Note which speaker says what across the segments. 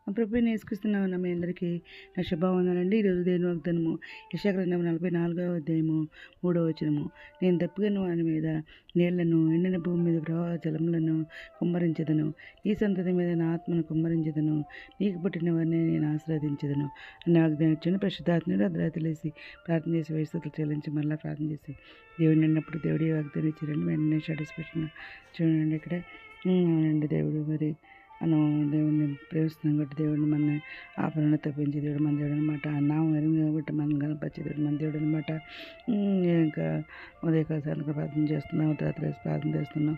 Speaker 1: ప్రభువైన యేసుక్రీస్తునామమున మీ అందరికీ నా శుభవందనాలండి. ఈరోజు దేవుని వాగ్దానము యెషయా గ్రంథము 44వ అధ్యాయము 3వ వచనము. నేను తప్పిగను వాని మీద నీళ్లను, ఎండిన భూమి మీద ప్రవాహ జలములను కుమ్మరించెదను. ఈ సంతతి మీద నా ఆత్మను కుమ్మరించెదను. నీకు పుట్టిన వారిని నేను ఆశీర్వదించెదను అని వాగ్దానం ఇచ్చాను. పరిశుద్ధాత్మడు అర్ధరాత్రి లేసి ప్రార్థన చేసి వయసులు చెల్లించి మళ్ళీ ప్రార్థన చేసి దేవుడు నిన్నప్పుడు దేవుడి వాగ్దానం ఇచ్చారండి. వెంటనే సాటిస్ఫాక్షన్ చూడండి ఇక్కడ. అవునండి, దేవుడు మరి మనం దేవుడిని ప్రేమిస్తున్నాం కాబట్టి దేవుడిని మన ఆపరణ తప్పించి దేవుడు మన దేవుడు అనమాట. నామం ఎరుగు కాబట్టి మనం కనపరిచే దేవుడు మన దేవుడు అనమాట. ఇంకా ఉదయకాల సాయంత్రం ప్రార్థన చేస్తున్నాం, రాత్రి ప్రార్థన చేస్తున్నాం,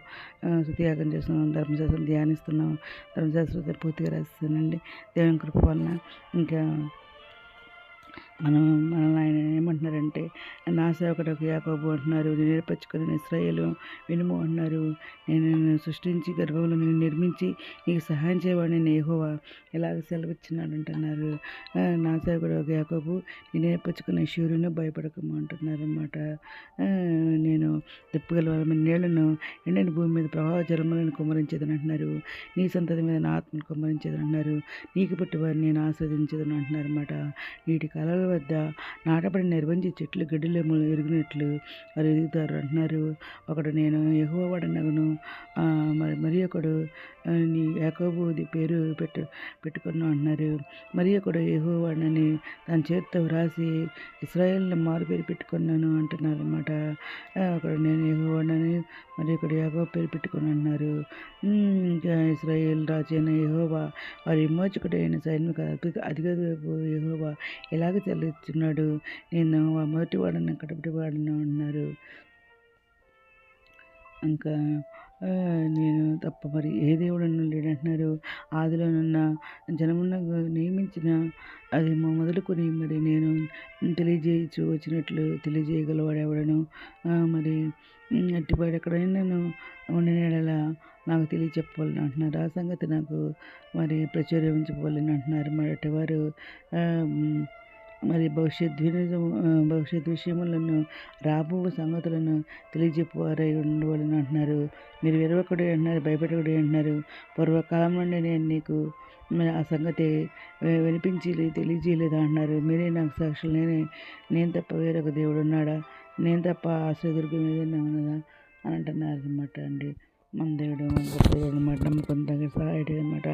Speaker 1: శుద్ధియాగం చేస్తున్నాం, ధర్మశాస్త్రం ధ్యానిస్తున్నాం. ధర్మశాస్త్రం పూర్తిగా రాస్తానండి దేవుని కృప వలన. ఇంకా మనల్ని ఆయన ఏమంటున్నారంటే, నా సేవకుడు యాకోబు అంటున్నారు, నేను ఏర్పరచుకుని ఇశ్రాయేలు వినుము అంటున్నారు. నేను సృష్టించి గర్భంలో నేను నిర్మించి నీకు సహాయం చేయవాడిని నేను యెహోవా ఎలాగ సెలవిచ్చినాడు అంటున్నారు. నా సేవకుడు యాకోబు నేను ఏర్పరచుకున్న శూరును భయపడకము అంటున్నారు అన్నమాట. నేను తిప్పగల నీళ్లను ఎండిన భూమి మీద ప్రవాహ జలములను కుమ్మరించేదని అంటున్నారు. నీ సంతతి మీద నా ఆత్మను కుమ్మరించేదని అంటున్నారు. నీకు పుట్టి వారిని నేను ఆస్వాదించేదని అంటున్నారు అన్నమాట. నీటి కాలాల వద్ద నాటబడి నిర్వహించి చెట్లు గడ్డిలేమో ఎరిగినట్లు వారు ఎదుగుతారు అంటున్నారు. ఒకడు నేను యెహోవా వాడనగును, మరి ఒకడు నీ యాకోబు పేరు పెట్టుకున్నాను అంటున్నారు. మరి ఒకడు యెహోవా వాడనని తన చేతితో వ్రాసి ఇశ్రాయేలుని మారు పేరు పెట్టుకున్నాను అంటున్నారు అన్నమాట. ఒకడు నేను యెహోవా వాడనని, మరి ఒకడు యాకోబు పేరు పెట్టుకుని అంటున్నారు. ఇంకా ఇశ్రాయేల్ రాజు అయిన యెహోవా వారి విమోచకుడైన సైనిక అధికారి యెహోవా ఎలాగ చెల్లిస్తున్నాడు, నేను మొదటి వాడను కడపటి వాడను అన్నారు. ఇంకా నేను తప్ప మరి ఏ దేవుడు లేడంటున్నారు. ఆదిలోనున్న జనమున్న నియమించిన అది మొదలుకొని మరి నేను తెలియజేయచ్చు వచ్చినట్లు తెలియజేయగలవాడు ఎవడను. మరి అట్టివాడు ఎక్కడైనా ఉండినలా నాకు తెలియచెప్పాలని అంటున్నారు. ఆ సంగతి నాకు మరి ప్రచురించవాలని అంటున్నారు. మరి అటివారు మరి భవిష్యత్ విషయములను రాబో సంగతులను తెలియజెప్పువారై ఉండవాలని అంటున్నారు. మీరు విరవకుడి అంటున్నారు, భయపెట్టకుడి అంటున్నారు. పూర్వకాలం నుండి నేను నీకు ఆ సంగతి వినిపించి తెలియజేయలేదు అంటున్నారు. మీరే నాకు సాక్షులు. నేను తప్ప వేరొక దేవుడు ఉన్నాడా? నేను తప్ప ఆశ్రయదుర్గం ఏదైనా ఉన్నదా అని అంటున్నారు అనమాట అండి. మన దేవుడు గొప్ప అనమాట, నమ్మకం దగ్గర సహాయుడు అనమాట.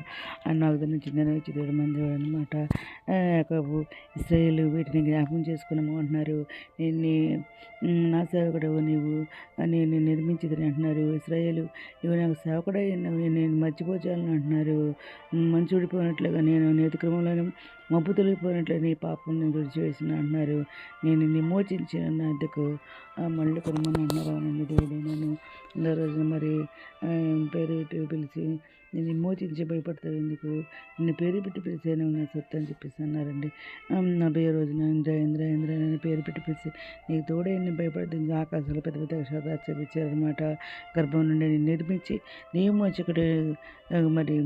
Speaker 1: ఆయన వాగ్దానం చెందిన వచ్చి దేవుడు మన దేవుడు అనమాట. యాకోబు ఇశ్రాయేలు వీటిని జ్ఞాపకం చేసుకున్నాము అంటున్నారు. నా సేవకుడు నీవు నేను నిర్మించిదని అంటున్నారు. ఇశ్రాయేలు నువ్వు నాకు సేవకుడై నేను మర్చిపోచాలని అంటున్నారు. మంచు ఊడిపోయినట్లుగా నేను నేతి క్రమంలోనే మబ్బు తొలగిపోయినట్లు నీ పాపం నేను తుడిచివేసిన అంటున్నారు. నేను విమోచించిన నా అద్దెకు మళ్ళీ కొనమని అంటున్నారు. నన్ను దేవుడు నన్ను రోజున మరి పేరు పిలిచి నేను విమోచించి భయపడతావు ఎందుకు, నిన్ను పేరు పెట్టి పిలిచాను నా సొత్తు అని చెప్పేసి అన్నారండి. 40వ రోజున ఇంద్ర నేను పేరు పెట్టి పిలిచి నీకు తోడే నేను భయపడుతుంది. ఆకాశాలు పెద్ద పెద్ద అక్షరాలు చూపించారనమాట. గర్భం నుండి నేను నిర్మించి నీ విమోచకుడు మరి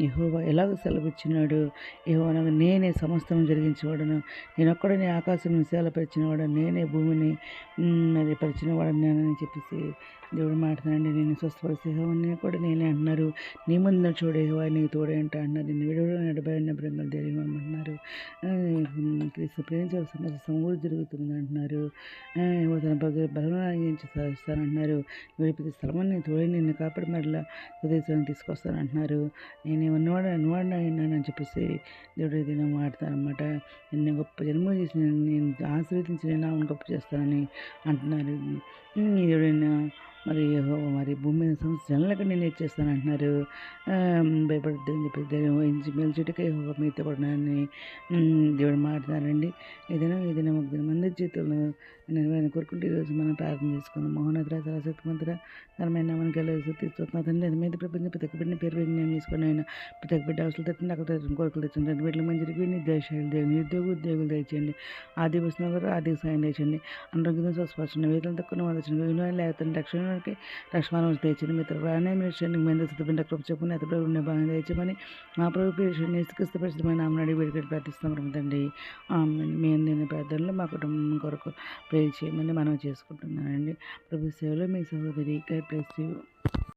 Speaker 1: యెహోవా ఎలాగ సెలవిచ్చినాడు. యెహోవా నేనే సమస్తం జరిగించేవాడను, నేను ఒక్కడనే ఆకాశం విశాలపరిచిన వాడను, నేనే భూమిని మరి పరిచిన వాడని అని చెప్పేసి దేవుడు మాట్లాడండి. నేను స్వస్థపరిచే యెహోవాని కూడా నేనే అంటున్నారు. నీ ముందు చూడే యెహోవా నీకు తోడే అంట అంటున్నారు. నేను విడవడం నడబడిన బృంగలు ధైర్యం అంటున్నారు. క్రీస్తు ప్రేమించే సమస్య సమూరు జరుగుతుంది అంటున్నారు. తన బలం అందించి సాధిస్తానంటున్నారు. విడిపితే స్థలమని నేను తోడే నిన్ను కాపాడి మరలా ప్రదేశాన్ని తీసుకొస్తాను అంటున్నారు. నేను ఉన్నవాడిని అయినానని చెప్పేసి దేవుడు ఏదైనా మాట్లాడతానమాట. నేను గొప్ప జన్మ చేసి నేను ఆశీర్వదించి నేను ఆమెను గొప్ప చేస్తానని అంటున్నారు. దేవుడైనా మరి మరి భూమి మీద సంవత్సరం జనలకు నేను ఇచ్చేస్తాను అంటున్నారు. భయపడద్దని చెప్పి మేల్చుటికే మీతో పడినాన్ని దేవుడు మాట్లాడారండి. ఏదైనా ఒక మంది జీవితంలో నేను కోరుకుంటే ఈరోజు మనం ప్రార్థన చేసుకుందాం. మహోన్నత సరస్వతి మంత్ర ఘనమైన మనకి తీర్చుతున్నాను. అది మీద ప్రపంచం ప్రతి ఒక్క బిడ్డని పేరు విజ్ఞానం చేసుకుని ఆయన ప్రతి ఒక్క బిడ్డ అవసరం తెచ్చండి, అక్కడ తెచ్చిన కోరికలు తెచ్చండి. వీటిలో మంచికి నిర్దేశాలు దేవుని ఉద్యోగులు తెచ్చండి. ఆది వస్తున్నారు ఆర్థిక సాయం తెచ్చండి. ఆరోగ్యం స్వస్పరచండి. వేదన తక్కువ వాళ్ళు లేకపోతే రక్షణకి రక్షణ తెచ్చండి. మిత్ర ప్రాణాయం విషయాన్ని మీద బిడ్డ కృప చెప్పుకుని అతడు ఉండే భాగం తెచ్చమని మా ప్రభు నేసుకృష్ణ పరిశుద్ధమైన నామని వేడుకలు ప్రార్థిస్తాం తండ్రి. మీ అందిన ప్రార్థనలో మా కుటుంబం కొరకు ప్రే చేయమని మనం చేసుకుంటున్నానండి. ప్రభు సేవలో మీ సహోదరి. God bless you.